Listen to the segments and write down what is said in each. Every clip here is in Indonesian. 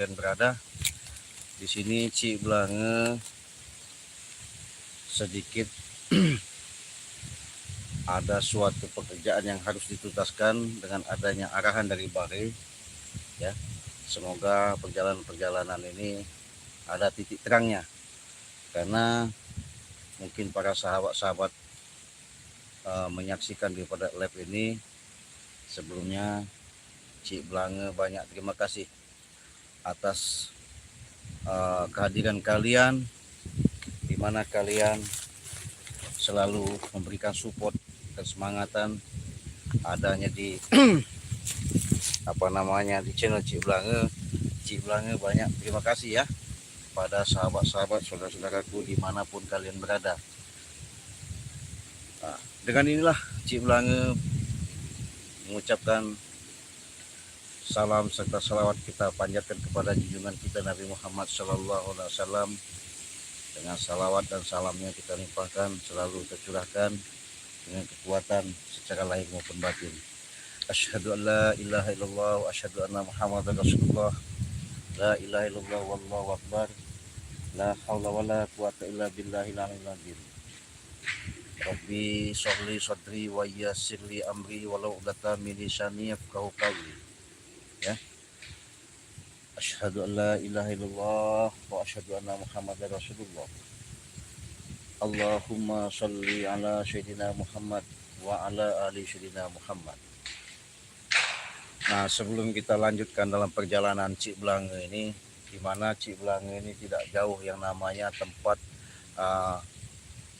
dan berada di sini Cik Blange sedikit ada suatu pekerjaan yang harus dituntaskan dengan adanya arahan dari Bare ya. Semoga perjalanan ini ada titik terangnya, karena mungkin para sahabat-sahabat menyaksikan daripada lab ini sebelumnya. Cik Blange banyak terima kasih atas kehadiran kalian, di mana kalian selalu memberikan support dan semangatan adanya di di channel Cik Blange. Cik Blange banyak terima kasih ya pada sahabat-sahabat, saudara-saudaraku dimanapun kalian berada. Nah, dengan inilah Cik Blange mengucapkan salam serta salawat kita panjatkan kepada junjungan kita Nabi Muhammad SAW. Dengan salawat dan salamnya kita limpahkan, selalu tercurahkan dengan kekuatan secara lahir maupun batin. Asyhadu an la ilaha illallah wa asyhadu anna Muhammadar Rasulullah. La ilaha illallah wallahu akbar. La haula wala quwata illa billahil aliyil azim. Rabbi sholli sadri wa yassirli amri walau uqdatam min lisani yafqahu qawli. Ya. Asyhadu an la ilaha illallah wa asyhadu anna Muhammadar Rasulullah. Allahumma sholli ala sayyidina Muhammad wa ala ali sayyidina Muhammad. Nah, sebelum kita lanjutkan dalam perjalanan Cik Blange ini, di mana Cik Blange ini tidak jauh yang namanya tempat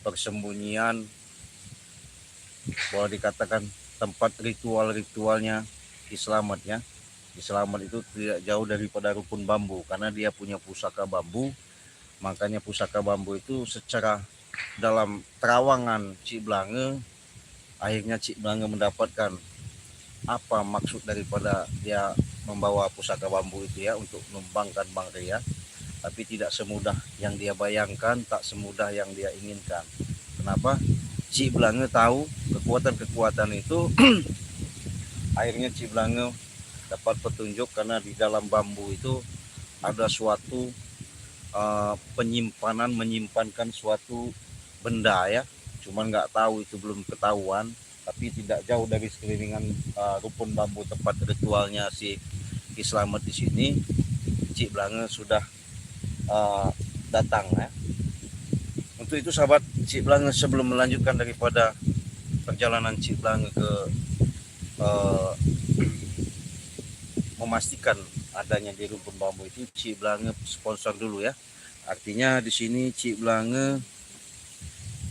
persembunyian, boleh dikatakan tempat ritual-ritualnya Ki Slamet ya. Ki Slamet itu tidak jauh daripada Rukun Bambu, karena dia punya pusaka bambu. Makanya pusaka bambu itu secara dalam terawangan Cik Blange, akhirnya Cik Blange mendapatkan apa maksud daripada dia membawa pusaka bambu itu ya, untuk numbangkan Bang Ria. Tapi tidak semudah yang dia bayangkan, tak semudah yang dia inginkan. Kenapa? Cik Blange tahu kekuatan-kekuatan itu. Akhirnya Cik Blange dapat petunjuk, karena di dalam bambu itu ada suatu menyimpankan suatu benda ya, cuman nggak tahu, itu belum ketahuan. Tapi tidak jauh dari sekelilingan Rukun Bambu tempat ritualnya si Ki Slamet di sini, Cik Blange sudah datang ya. Untuk itu sahabat, Cik Blange sebelum melanjutkan daripada perjalanan Cik Blange ke memastikan adanya di Rukun Bambu itu, Cik Blange sponsor dulu ya. Artinya di sini Cik Blange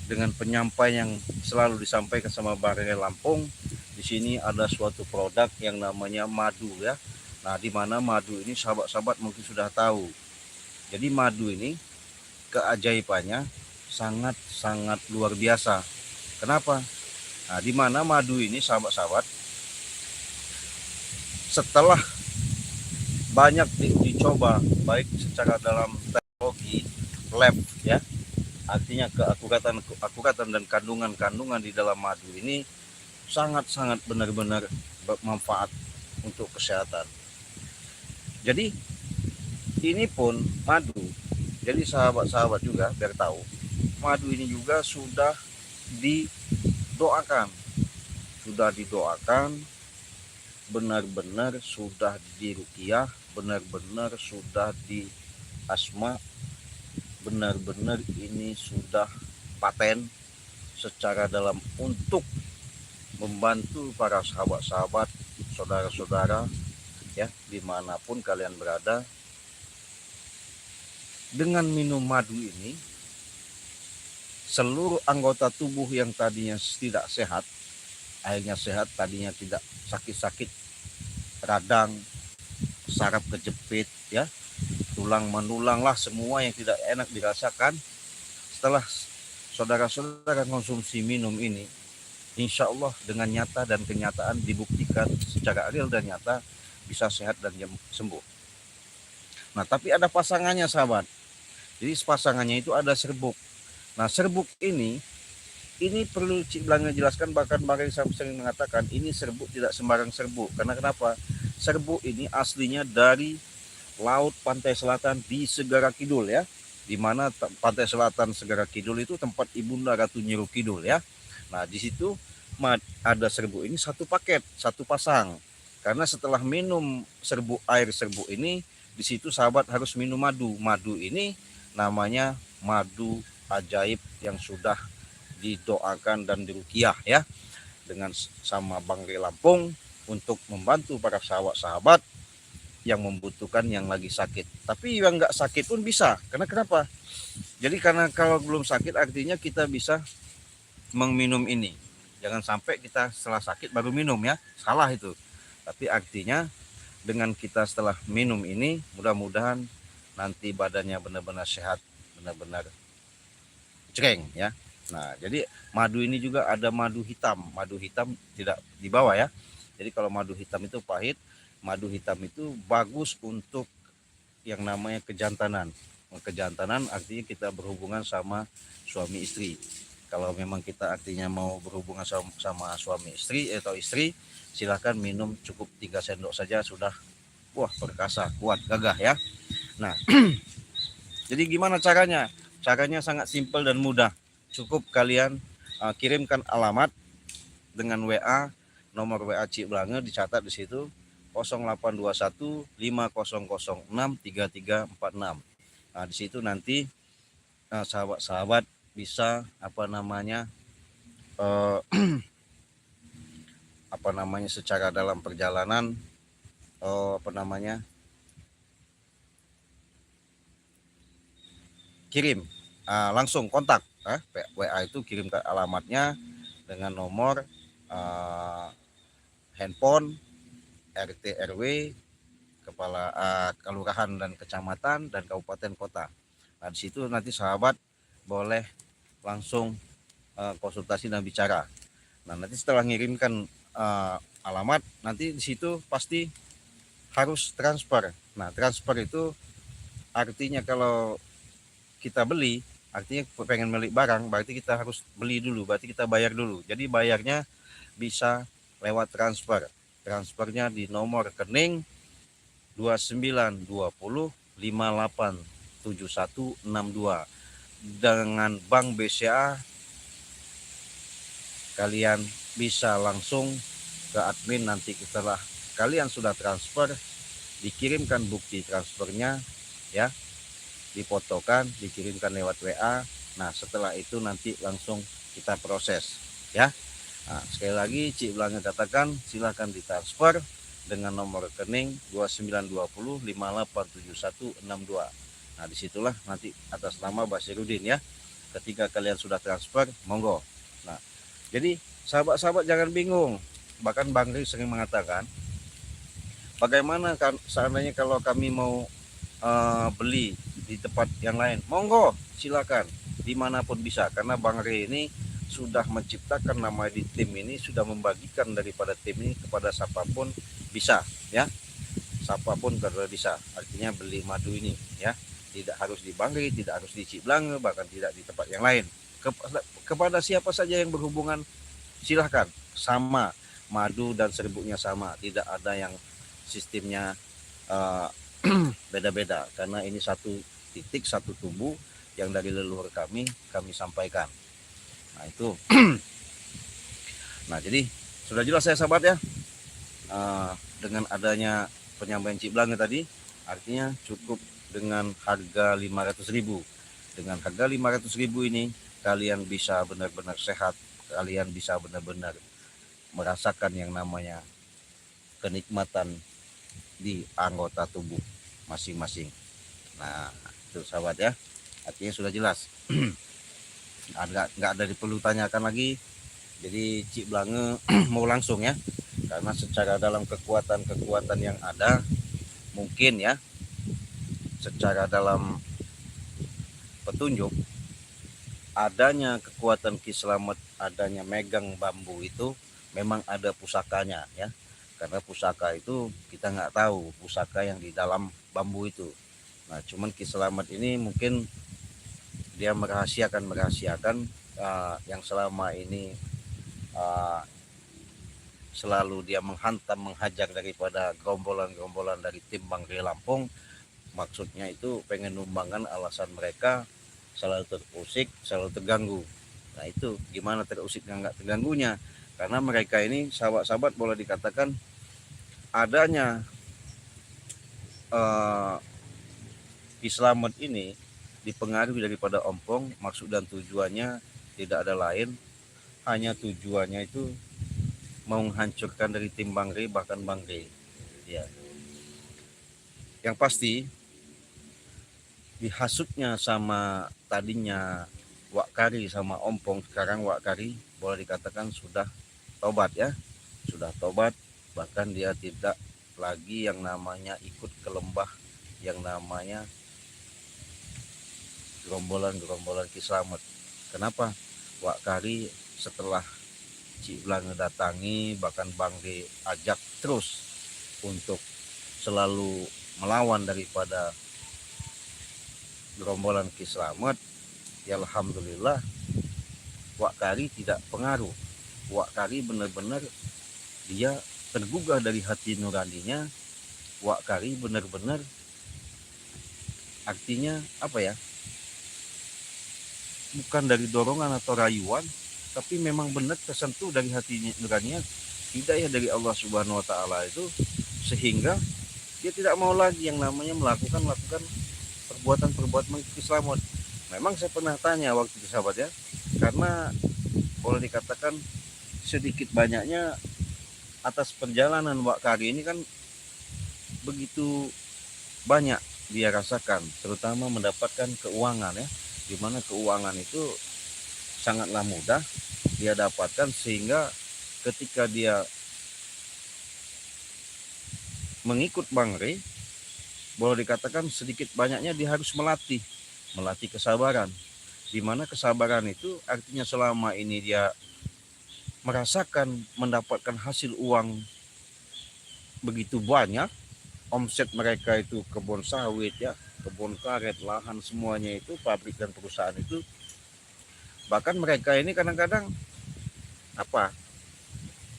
dengan penyampaian yang selalu disampaikan sama Bare Lampung, di sini ada suatu produk yang namanya madu ya. Nah, di mana madu ini sahabat-sahabat mungkin sudah tahu. Jadi madu ini keajaibannya sangat-sangat luar biasa. Kenapa? Nah, di mana madu ini sahabat-sahabat, setelah banyak dicoba baik secara dalam teknologi lab ya, artinya keakuratan dan kandungan di dalam madu ini sangat-sangat benar-benar bermanfaat untuk kesehatan. Jadi ini pun madu, jadi sahabat-sahabat juga biar tahu, madu ini juga sudah didoakan, benar-benar sudah diruqyah, benar-benar sudah di asma, benar-benar ini sudah paten secara dalam untuk membantu para sahabat-sahabat, saudara-saudara ya, dimanapun kalian berada. Dengan minum madu ini, seluruh anggota tubuh yang tadinya tidak sehat akhirnya sehat, tadinya tidak sakit-sakit, radang, saraf kejepit ya, tulang menulang lah, semua yang tidak enak dirasakan. Setelah saudara-saudara konsumsi minum ini, insya Allah dengan nyata dan kenyataan dibuktikan secara real dan nyata bisa sehat dan sembuh. Nah, tapi ada pasangannya sahabat. Jadi pasangannya itu ada serbuk. Nah, serbuk ini perlu Cik Blange jelaskan, bahkan Bare sering mengatakan ini serbuk tidak sembarang serbuk. Karena kenapa? Serbuk ini aslinya dari laut pantai selatan di Segara Kidul ya, di mana pantai selatan Segara Kidul itu tempat Ibunda Ratu Nyiru Kidul ya. Nah di situ ada serbuk ini satu paket, satu pasang. Karena setelah minum air serbuk ini, di situ sahabat harus minum madu. Madu ini namanya madu ajaib yang sudah didoakan dan dirukiah ya, dengan sama Bang Ri Lampung untuk membantu para sahabat-sahabat yang membutuhkan, yang lagi sakit. Tapi yang nggak sakit pun bisa. Karena kenapa? Jadi karena kalau belum sakit artinya kita bisa meminum ini. Jangan sampai kita setelah sakit baru minum ya, salah itu. Tapi artinya dengan kita setelah minum ini, mudah-mudahan nanti badannya benar-benar sehat, benar-benar cereng ya. Nah jadi madu ini juga ada madu hitam. Madu hitam tidak dibawa ya. Jadi kalau madu hitam itu pahit, madu hitam itu bagus untuk yang namanya kejantanan. Kejantanan artinya kita berhubungan sama suami istri. Kalau memang kita artinya mau berhubungan sama suami istri atau istri, silahkan minum cukup 3 sendok saja sudah wah perkasa, kuat, gagah ya. Nah jadi gimana caranya? Caranya sangat simpel dan mudah. Cukup kalian kirimkan alamat dengan WA, nomor WA Cik Blange dicatat di situ 0821 5006 3346. Nah di situ nanti sahabat-sahabat bisa secara dalam perjalanan kirim langsung kontak WA itu, kirim ke alamatnya dengan nomor handphone RT RW kepala kelurahan dan kecamatan dan kabupaten kota. Nah di situ nanti sahabat boleh langsung konsultasi dan bicara. Nah nanti setelah ngirimkan alamat, nanti di situ pasti harus transfer. Nah transfer itu artinya kalau kita beli, artinya pengen beli barang, berarti kita harus beli dulu, berarti kita bayar dulu. Jadi bayarnya bisa lewat transfer. Transfernya di nomor rekening 2920587162 dengan Bank BCA. Kalian bisa langsung ke admin, nanti setelah kalian sudah transfer dikirimkan bukti transfernya ya, difotokan, dikirimkan lewat WA. Nah setelah itu nanti langsung kita proses ya. Nah, sekali lagi Cik Blange katakan silahkan ditransfer dengan nomor rekening 2920587162. Nah disitulah nanti atas nama Basirudin ya. Ketika kalian sudah transfer, monggo. Nah jadi sahabat-sahabat jangan bingung. Bahkan Bang Ri sering mengatakan, bagaimana kan seandainya kalau kami mau beli di tempat yang lain, monggo silakan dimanapun bisa. Karena Bang Ri ini sudah menciptakan nama di tim ini, sudah membagikan daripada tim ini kepada siapapun bisa ya, siapapun kalau bisa. Artinya beli madu ini ya, tidak harus di Bang Ri, tidak harus di Cik Blange, bahkan tidak di tempat yang lain. Kepada siapa saja yang berhubungan silahkan, sama madu dan serbuknya sama, tidak ada yang sistemnya beda-beda, karena ini satu titik, satu tubuh yang dari leluhur kami sampaikan. Nah itu nah jadi sudah jelas ya sahabat ya, dengan adanya penyampaian Cik Blange tadi, artinya cukup dengan harga 500.000. Dengan harga 500.000 ini kalian bisa benar-benar sehat, kalian bisa benar-benar merasakan yang namanya kenikmatan di anggota tubuh masing-masing. Nah itu sahabat ya, artinya sudah jelas. Nggak ada perlu tanyakan lagi. Jadi Cik Blange mau langsung ya, karena secara dalam kekuatan yang ada, mungkin ya secara dalam petunjuk adanya kekuatan Ki Slamet, adanya megang bambu itu memang ada pusakanya ya. Karena pusaka itu kita nggak tahu pusaka yang di dalam bambu itu. Nah cuman Ki Slamet ini mungkin dia merahasiakan yang selama ini selalu dia menghantam, menghajar daripada gerombolan-gerombolan dari tim Bang Ri Lampung. Maksudnya itu pengen numbangkan alasan mereka selalu terusik, selalu terganggu. Nah itu gimana terusik nggak terganggunya, karena mereka ini sahabat-sahabat boleh dikatakan adanya Kislamet ini dipengaruhi daripada ompong. Maksud dan tujuannya tidak ada lain, hanya tujuannya itu mau menghancurkan dari tim Bangre, bahkan Bangre ya. Yang pasti dihasutnya sama tadinya Wak Kari sama ompong, sekarang Wak Kari boleh dikatakan sudah tobat ya, sudah tobat. Bahkan dia tidak lagi yang namanya ikut ke lembah yang namanya gerombolan Kislamet. Kenapa? Wak Kari setelah Cik Blang datangi, bahkan Bang diajak terus untuk selalu melawan daripada gerombolan Kislamet, ya alhamdulillah Wak Kari tidak pengaruh. Wak Kari benar-benar dia tergugah dari hati nuraninya. Wak Kari benar-benar artinya apa ya, bukan dari dorongan atau rayuan, tapi memang benar tersentuh dari hati nuraninya, hidayah dari Allah Subhanahu wa taala itu, sehingga dia tidak mau lagi yang namanya melakukan perbuatan Kislamet. Memang saya pernah tanya waktu itu sahabat ya, karena boleh dikatakan sedikit banyaknya atas perjalanan Wak Kari ini kan begitu banyak dia rasakan, terutama mendapatkan keuangan ya, dimana keuangan itu sangatlah mudah dia dapatkan, sehingga ketika dia mengikut Bangre, boleh dikatakan sedikit banyaknya dia harus melatih kesabaran, dimana kesabaran itu artinya selama ini dia merasakan mendapatkan hasil uang begitu banyak, omset mereka itu kebun sawit ya, kebun karet, lahan, semuanya itu pabrik dan perusahaan itu. Bahkan mereka ini kadang-kadang apa,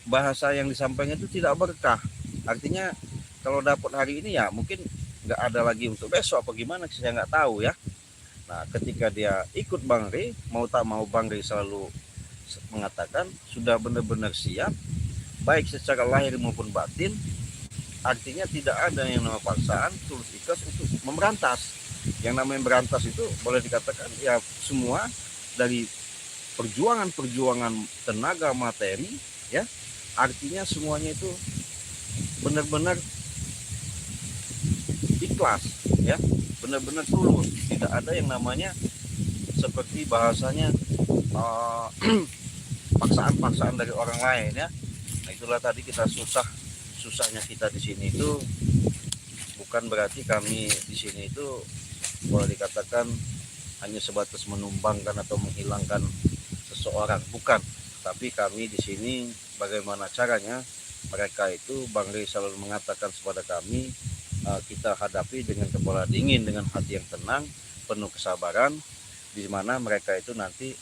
bahasa yang disampaikan itu tidak berkah. Artinya kalau dapat hari ini ya mungkin nggak ada lagi untuk besok apa gimana, saya nggak tahu ya. Nah ketika dia ikut Bangre, mau tak mau Bangre selalu mengatakan sudah benar-benar siap, baik secara lahir maupun batin. Artinya tidak ada yang namanya paksaan, tulus ikhlas untuk memberantas. Yang namanya berantas itu boleh dikatakan ya semua dari perjuangan tenaga materi ya, artinya semuanya itu benar-benar ikhlas ya, benar-benar tulus, tidak ada yang namanya seperti bahasanya paksaan-paksaan dari orang lain ya. Nah itulah tadi kita susahnya kita di sini itu bukan berarti kami di sini itu boleh dikatakan hanya sebatas menumbangkan atau menghilangkan seseorang, bukan. Tapi kami di sini bagaimana caranya mereka itu, Bang Rey selalu mengatakan kepada kami, kita hadapi dengan kepala dingin, dengan hati yang tenang, penuh kesabaran, di mana mereka itu nanti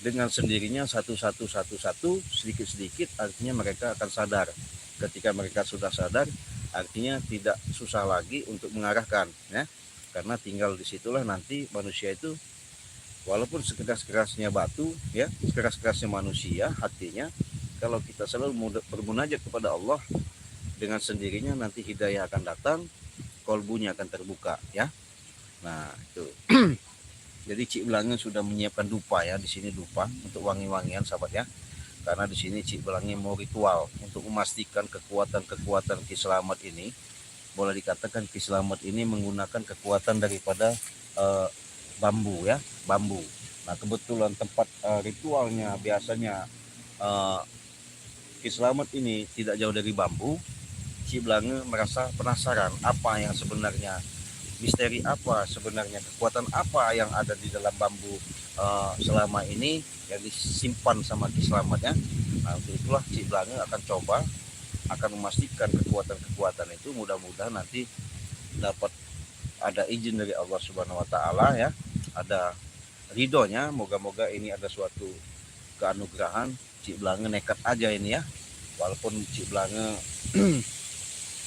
dengan sendirinya satu sedikit artinya mereka akan sadar. Ketika mereka sudah sadar, artinya tidak susah lagi untuk mengarahkan ya, karena tinggal disitulah nanti manusia itu walaupun sekeras-kerasnya batu ya, sekeras-kerasnya manusia hatinya, kalau kita selalu bermunajat kepada Allah, dengan sendirinya nanti hidayah akan datang, kolbunya akan terbuka ya. Nah itu jadi Cik Belange sudah menyiapkan dupa ya, di sini dupa untuk wangi-wangian sahabat ya. Karena di sini Cik Belange mau ritual untuk memastikan kekuatan Kislamet ini. Boleh dikatakan Kislamet ini menggunakan kekuatan daripada bambu ya, bambu. Nah kebetulan tempat ritualnya biasanya Kislamet ini tidak jauh dari bambu. Cik Belange merasa penasaran apa yang sebenarnya, misteri apa sebenarnya, kekuatan apa yang ada di dalam bambu selama ini yang disimpan sama Kislamet ya. Nah untuk itulah Cik Belange akan coba, akan memastikan kekuatan itu, mudah-mudahan nanti dapat ada izin dari Allah Subhanahu wa taala ya, ada ridhonya, moga-moga ini ada suatu keanugerahan. Cik Belange nekat aja ini ya, walaupun Cik Belange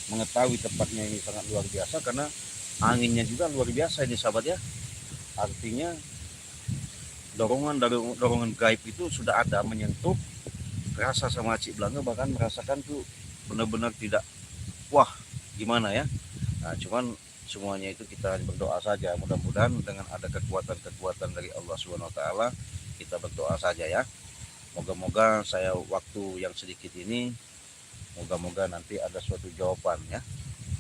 mengetahui tempatnya ini sangat luar biasa, karena Anginnya juga luar biasa ini sahabat ya. Artinya dorongan gaib itu sudah ada menyentuh rasa sama Cik Blanga, bahkan merasakan tuh benar-benar tidak wah gimana ya. Nah, cuman semuanya itu kita berdoa saja, mudah-mudahan dengan ada kekuatan-kekuatan dari Allah Subhanahu wa taala, kita berdoa saja ya. Moga-moga saya waktu yang sedikit ini, moga-moga nanti ada suatu jawaban ya.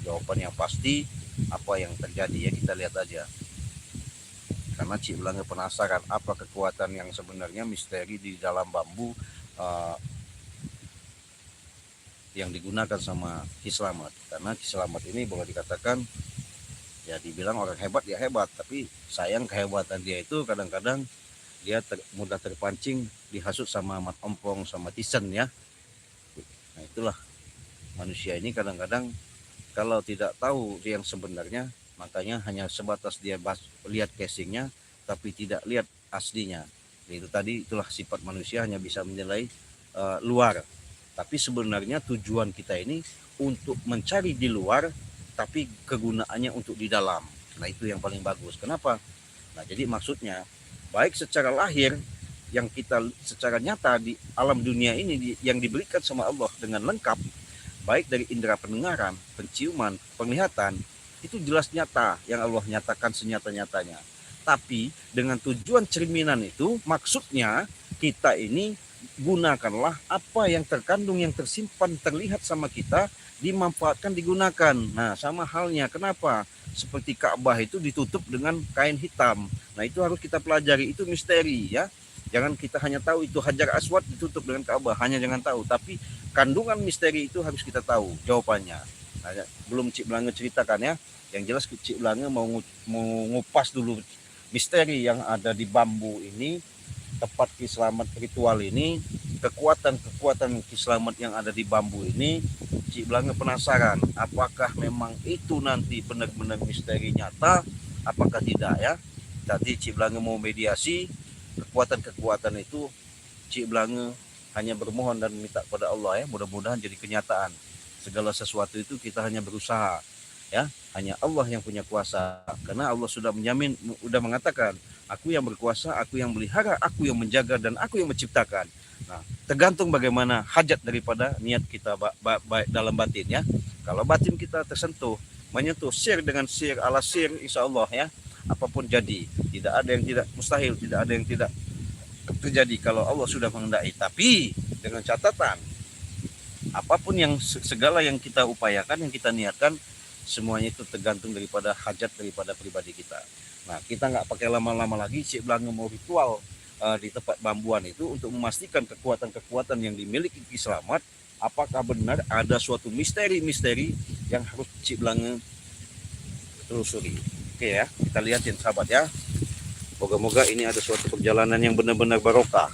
Jawaban yang pasti apa yang terjadi ya, kita lihat aja. Karena Cik Blanga penasaran apa kekuatan yang sebenarnya misteri di dalam bambu yang digunakan sama Ki Slamet. Karena Ki Slamet ini boleh dikatakan ya dibilang orang hebat ya hebat, tapi sayang kehebatan dia itu kadang-kadang dia mudah terpancing dihasut sama Mat Ompong sama Tisen ya. Nah itulah manusia ini kadang-kadang kalau tidak tahu dia yang sebenarnya, makanya hanya sebatas dia lihat casingnya tapi tidak lihat aslinya. Itu tadi itulah sifat manusia, hanya bisa menilai luar. Tapi sebenarnya tujuan kita ini untuk mencari di luar, tapi kegunaannya untuk di dalam. Nah itu yang paling bagus. Kenapa? Nah jadi maksudnya baik secara lahir yang kita secara nyata di alam dunia ini yang diberikan sama Allah dengan lengkap, baik dari indera pendengaran, penciuman, penglihatan, itu jelas nyata yang Allah nyatakan senyata-nyatanya. Tapi dengan tujuan cerminan itu maksudnya kita ini gunakanlah apa yang terkandung, yang tersimpan, terlihat sama kita, dimanfaatkan, digunakan. Nah sama halnya kenapa seperti Ka'bah itu ditutup dengan kain hitam. Nah itu harus kita pelajari, itu misteri ya. Jangan kita hanya tahu itu Hajar Aswad ditutup dengan Ka'bah, hanya jangan tahu, tapi kandungan misteri itu harus kita tahu jawabannya. Nah, belum Cik Blanga ceritakan ya, yang jelas Cik Blanga mau ngupas dulu misteri yang ada di bambu ini, tempat Ki Slamet ritual ini, kekuatan-kekuatan Ki Slamet yang ada di bambu ini. Cik Blanga penasaran apakah memang itu nanti benar-benar misteri nyata, apakah tidak ya. Tadi Cik Blanga mau mediasi kekuatan-kekuatan itu. Cik Blanga hanya bermohon dan minta kepada Allah ya, mudah-mudahan jadi kenyataan. Segala sesuatu itu kita hanya berusaha ya, hanya Allah yang punya kuasa, karena Allah sudah menjamin, sudah mengatakan aku yang berkuasa, aku yang melihara, aku yang menjaga, dan aku yang menciptakan. Nah tergantung bagaimana hajat daripada niat kita baik dalam batin ya. Kalau batin kita tersentuh, menyentuh sir dengan sir ala sir, insya Allah ya apapun jadi. Tidak ada yang tidak mustahil, tidak ada yang tidak terjadi kalau Allah sudah menghendaki. Tapi dengan catatan, apapun yang segala yang kita upayakan, yang kita niatkan, semuanya itu tergantung daripada hajat daripada pribadi kita. Nah kita nggak pakai lama-lama lagi, Cik Blanga mau ritual di tempat bambuan itu untuk memastikan kekuatan-kekuatan yang dimiliki Ki Slamet, apakah benar ada suatu misteri-misteri yang harus Cik Blanga telusuri. Oke ya, kita lihatin sahabat ya. Moga-moga ini ada suatu perjalanan yang benar-benar barokah.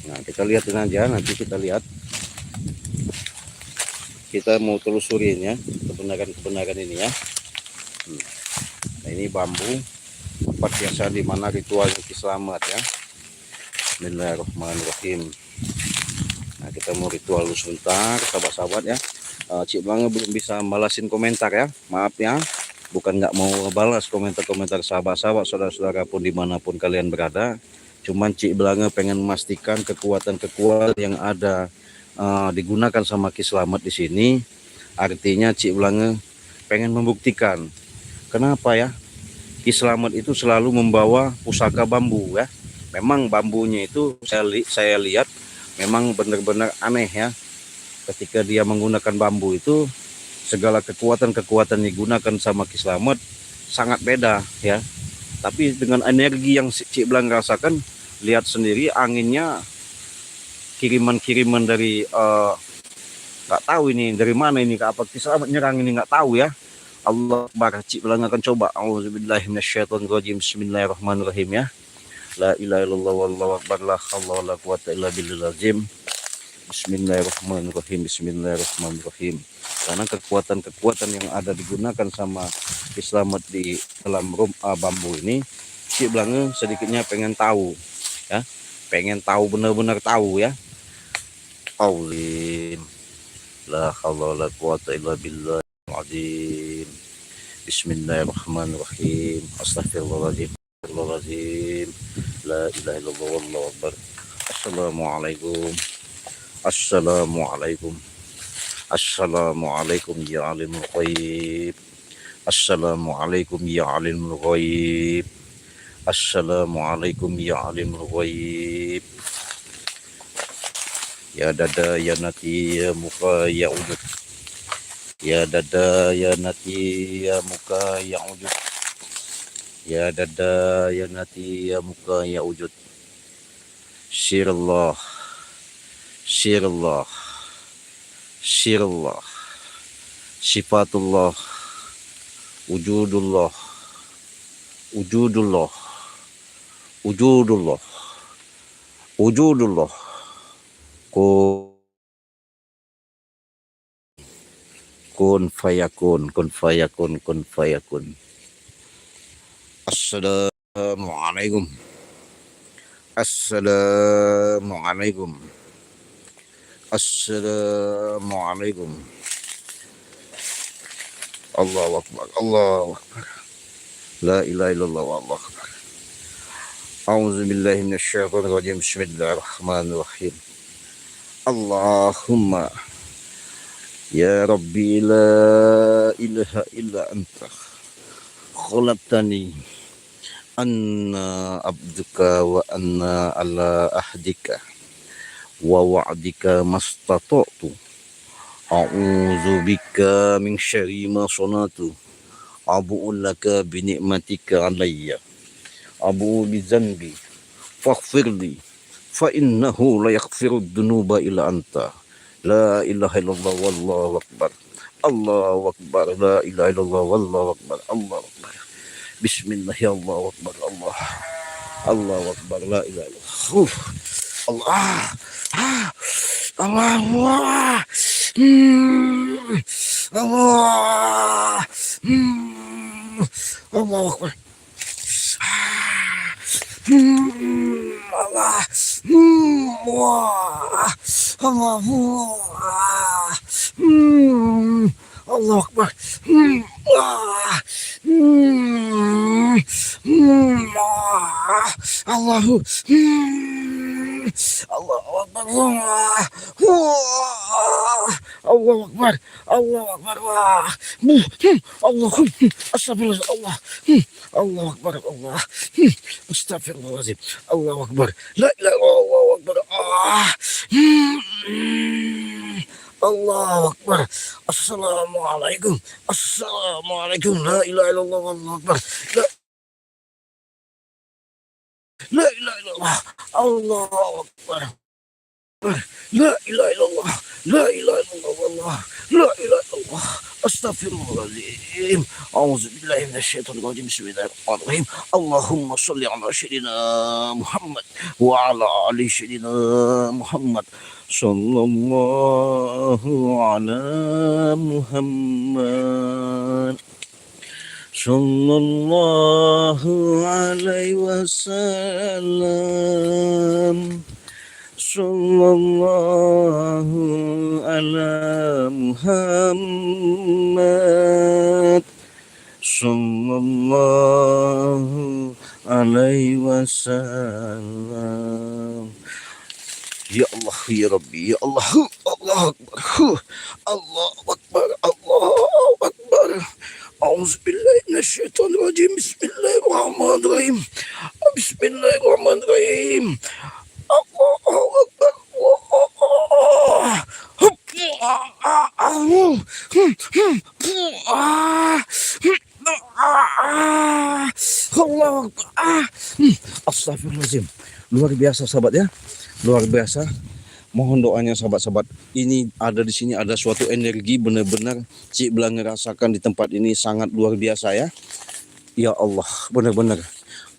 Nah kita lihatin aja, nanti kita lihat, kita mau telusurin ya kebenaran ini ya. Nah ini bambu tempat biasa di mana ritual Ki Slamet ya. Bismillahirrahmanirrahim. Nah kita mau ritual dulu sebentar sahabat-sahabat ya. Cik Blanga belum bisa balasin komentar ya, maaf ya, bukan nggak mau balas komentar-komentar sahabat-sahabat, saudara-saudara pun dimanapun kalian berada. Cuman Cik Blanga pengen memastikan kekuatan-kekuatan yang ada digunakan sama Ki Slamet di sini. Artinya Cik Blanga pengen membuktikan kenapa ya Ki Slamet itu selalu membawa pusaka bambu ya. Memang bambunya itu saya lihat memang benar-benar aneh ya. Ketika dia menggunakan bambu itu, segala kekuatan-kekuatan digunakan sama Ki Slamet sangat beda ya. Tapi dengan energi yang Cik Blanga rasakan, lihat sendiri anginnya, kiriman-kiriman dari nggak tahu ini dari mana ini, apa Ki Slamet nyerang ini nggak tahu ya. Allah Akbar, Cik Blanga akan coba. Auzubillahi minasyaitonirrajim. Bismillahirrahmanirrahim ya. La ilaha illallah wallahu akbar, la haula wala quwata illa billahil azim. Bismillahirrahmanirrahim. Bismillahirrahmanirrahim. karena kekuatan-kekuatan yang ada digunakan sama Ki Slamet di dalam bambu ini, Cik Blange sedikitnya pengen tahu ya, pengen tahu benar-benar tahu ya. Aulin la haula wala quwata illa billahil azim. Bismillahirrahmanirrahim. Astagfirullahaladzim. Astagfirullahaladzim. La ilaha illallah wallahu akbar. Assalamualaikum. Assalamualaikum. Assalamualaikum ya alimul ghaib. Assalamualaikum ya alimul ghaib. Assalamualaikum ya alimul ghaib. Ya dada ya nati ya muka ya wujud. Ya dada ya nati ya muka ya wujud. Ya dada ya nati ya muka ya wujud. Sirallah. Sirallah. Sirallah. Sifatullah. Wujudullah. Wujudullah. Wujudullah. Wujudullah. Kun fayakun, kun fayakun, kun fayakun. Assalamualaikum. Assalamualaikum. Assalamualaikum. Allahu akbar. Allahu akbar. La ilaha illallah wallahu akbar. A'udzu billahi minasyaitonir rajim. Bismillahirrahmanirrahim. Allahumma ya Rabbi la ilaha illa anta khalaqtani anna abduka wa anna ala ahdika wa wa'dika mastata'tu a'udzu bika min syarri ma sanatu abu'u laka bi ni'matika alayya abu'u bi dzanbi faghfirli fa innahu la yaghfiru dzunuba illa anta. La ilaha illallah wallahu akbar. Allahu akbar. La ilaha illallah wallahu akbar. Allahu akbar. Bismillah ya Allahu akbar. Allah. Allahu akbar. La ilaha illallah. Allah. Allah. Allah. Allahu akbar. Allah. Wah. Allah. Allah akbar. Allahu Allahu akbar. Allahu akbar. Allahu akbar. Allahu astagfirullah. Allah. Allahu akbar. Allah. Astagfirullahaladzim. Allahu akbar. La ilaha illallah. Allahu akbar. Allahu akbar. Assalamualaikum. Assalamualaikum. La ilaha illallah. Allahu akbar. La ilaha illallah. Allahu akbar. La ilaha illallah. La ilaha illallah. Wallah. La ilaha illallah. Astaghfirullahaladzim. A'udzubillahi minasyaitonir rajim. Bismillahirrahmanirrahim. Allahumma shalli ala sayyidina Muhammad wa ala ali sayyidina Muhammad. Sallallahu ala Muhammad. Sallallahu alaihi wasallam. Sallallahu ala Muhammad. Sallallahu alaihi wasallam. Ya Allah ya Rabbi ya Allah. Allah akbar. Allah akbar. Allah akbar. A'udzubillahi minasyaitonir rajim. Bismillahirrahmanirrahim. Bismillahirrahmanirrahim. Allahu akbar. Allah akbar. Astagfirullahaladzim. Luar biasa sahabat ya. Luar biasa. Mohon doanya sahabat-sahabat. Ini ada di sini ada suatu energi benar-benar Cik Blange rasakan di tempat ini sangat luar biasa ya. Ya Allah, benar-benar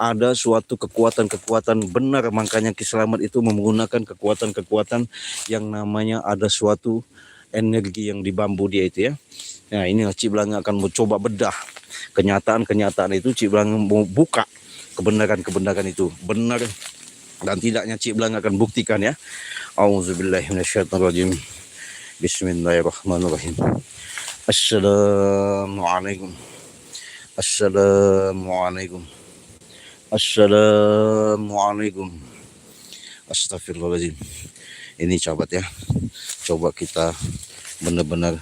ada suatu kekuatan-kekuatan benar, makanya Ki Slamet itu menggunakan kekuatan-kekuatan yang namanya ada suatu energi yang di bambu dia itu ya. Nah, ini Cik Belanga akan mencoba bedah kenyataan-kenyataan itu. Cik Belanga mau buka kebenaran-kebenaran itu benar dan tidaknya. Cik Belanga akan buktikan ya. Auzubillahi minasyaitonirrajim. Bismillahirrahmanirrahim. Assalamualaikum. Assalamualaikum. Assalamualaikum. Astagfirullahaladzim. Ini sahabat ya, coba kita benar-benar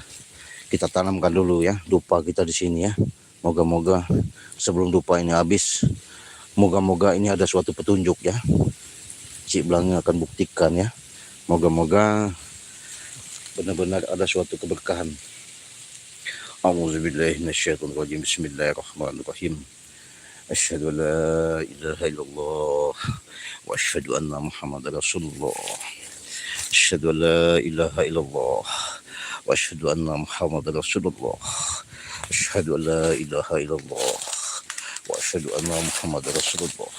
kita tanamkan dulu ya dupa kita di sini ya. Moga-moga sebelum dupa ini habis, moga-moga ini ada suatu petunjuk ya. Cik Belanga akan buktikan ya. Moga-moga benar-benar ada suatu keberkahan. A'udzubillahi minasyaitonirrajim. Bismillahirrahmanirrahim. Asyhadu an la ilaha illallah wa asyhadu anna Muhammadar Rasulullah. Asyhadu an la ilaha illallah wa asyhadu anna Muhammadar Rasulullah. Asyhadu an la ilaha illallah wa asyhadu anna Muhammadar Rasulullah.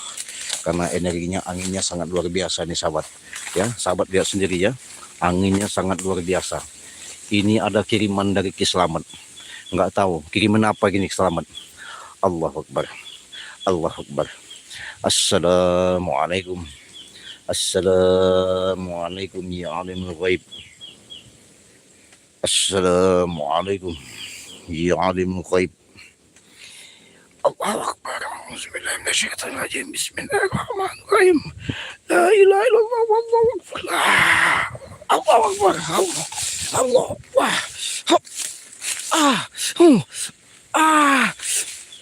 Karena energinya, anginnya sangat luar biasa nih sahabat. Ya, sahabat lihat sendiri ya. Anginnya sangat luar biasa. Ini ada kiriman dari Ki Slamet. Enggak tahu kiriman apa gini Ki Slamet. Allahu Akbar. Allahu Akbar. Assalamualaikum. Assalamualaikum ya alimul ghaib. Assalamualaikum ya alimul ghaib. Allahu Akbar. Auzubillahi minasyaitonirrajim. Bismillahirrahmanirrahim. La ilaha illallah wallahu akbar. Allahu Akbar. Allah.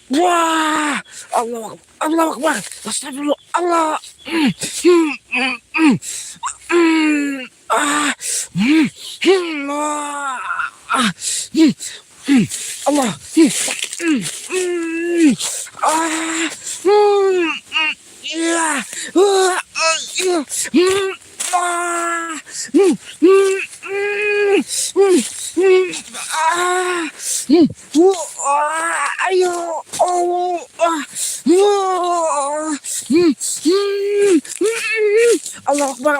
Wah, Allah Akbar, astagfirullah, Allah, Allah, ayo, Allah Akbar.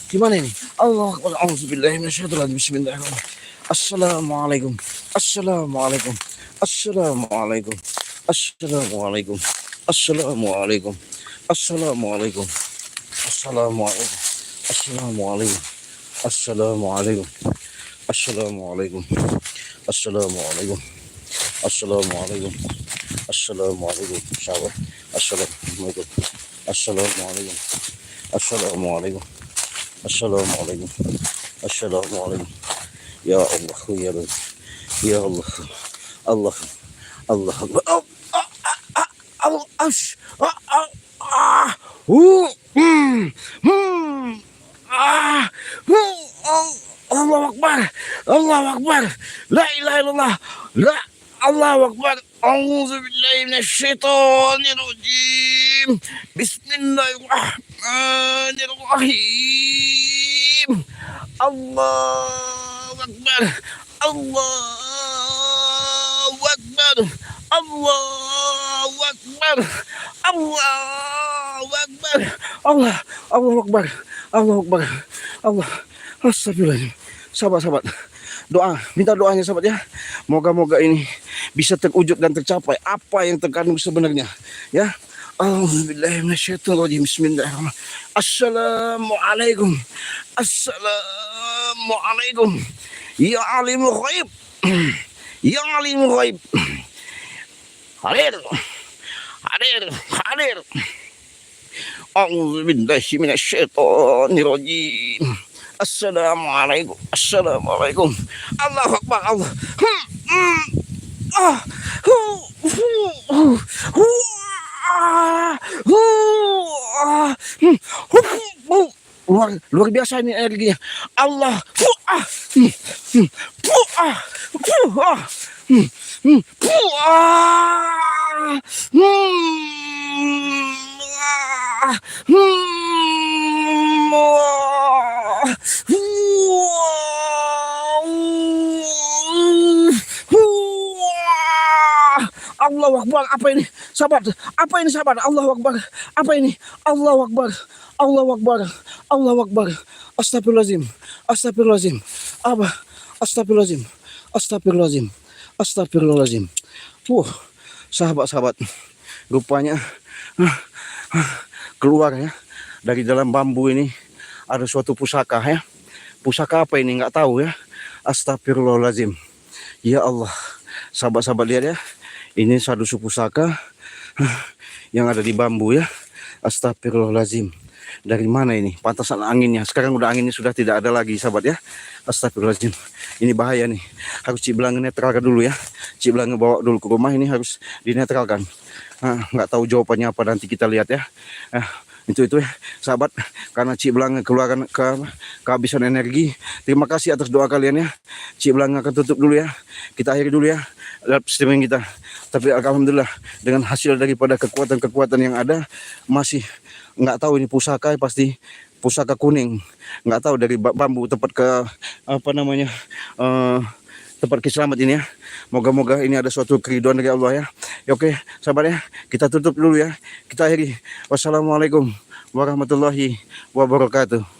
Gimana ini? Allah Akbar. Auzubillahi minasyaitonirrajim. Bismillahirrahmanirrahim. Assalamualaikum. Assalamualaikum. Assalamualaikum. Assalamualaikum. Assalamualaikum. Assalamualaikum. Assalamualaikum. Assalamualaikum. Assalamualaikum. Assalamualaikum. Assalamualaikum. Assalamualaikum. Assalamualaikum. Sahabat. Assalamualaikum. Assalamualaikum. Assalamualaikum. Assalamualaikum. Assalamualaikum. Ya Allah, ya Allah. Ya Allah. Allah. Allah. Allah Akbar. Allah Akbar. La ilaha illallah. La Allah Akbar. A'udzubillahi minasyaitonirrajim. Bismillahirrahmanirrahim. Allahu Akbar. Allahu Akbar. Allahu Akbar. Allahu Akbar. Allahu Akbar. Allahu Akbar. Allah. Astagfirullahaladzim. Sahabat-sahabat, doa, minta doanya sahabat ya. Moga-moga ini bisa terwujud dan tercapai apa yang terkandung sebenarnya ya. Auzubillahi minasyaitonirrajim. Bismillahirrahmanirrahim. Assalamualaikum. Assalamualaikum. Ya alimul ghaib. Ya alimul ghaib. Hadir. Hadir. Hadir. Auzubillahi minasyaitonirrajim. Assalamualaikum. Assalamualaikum. Allahu Akbar. Allah. Luar biasa ini energinya. Allah. Allahu Akbar. Apa ini? sahabat. Apa ini sahabat? Allahu Akbar. Apa ini? Allahu Akbar. Allahu Akbar. Allahu Akbar. Astagfirullahaladzim. Astagfirullahaladzim. Apa? Astagfirullahaladzim. Astagfirullahaladzim. Astagfirullahaladzim. Sahabat-sahabat. Rupanya keluar ya dari dalam bambu ini ada suatu pusaka ya. Pusaka apa ini nggak tahu ya. Astagfirullahaladzim. Ya Allah, sahabat-sahabat lihat ya. Ini satu pusaka yang ada di bambu ya. Astagfirullahaladzim. Dari mana ini? Pantasan anginnya. Sekarang udah anginnya sudah tidak ada lagi sahabat ya. Astagfirullahaladzim. Ini bahaya nih. Harus Cik Belang netralkan dulu ya. Cik Belang bawa dulu ke rumah, ini harus dinetralkan. Nggak tahu jawabannya apa, nanti kita lihat ya. Itu ya sahabat, karena Cik Belang keluarkan kehabisan energi. Terima kasih atas doa kalian ya. Cik Belang akan tutup dulu ya. Kita akhiri dulu ya live streaming kita. Tapi alhamdulillah dengan hasil daripada kekuatan-kekuatan yang ada, masih nggak tahu ini pusaka, pasti pusaka kuning. Nggak tahu dari bambu tempat ke apa namanya tempat keselamat ini ya. Moga-moga ini ada suatu keriduan dari Allah ya. Ya oke, sahabat ya. Kita tutup dulu ya. Kita akhiri. Wassalamualaikum warahmatullahi wabarakatuh.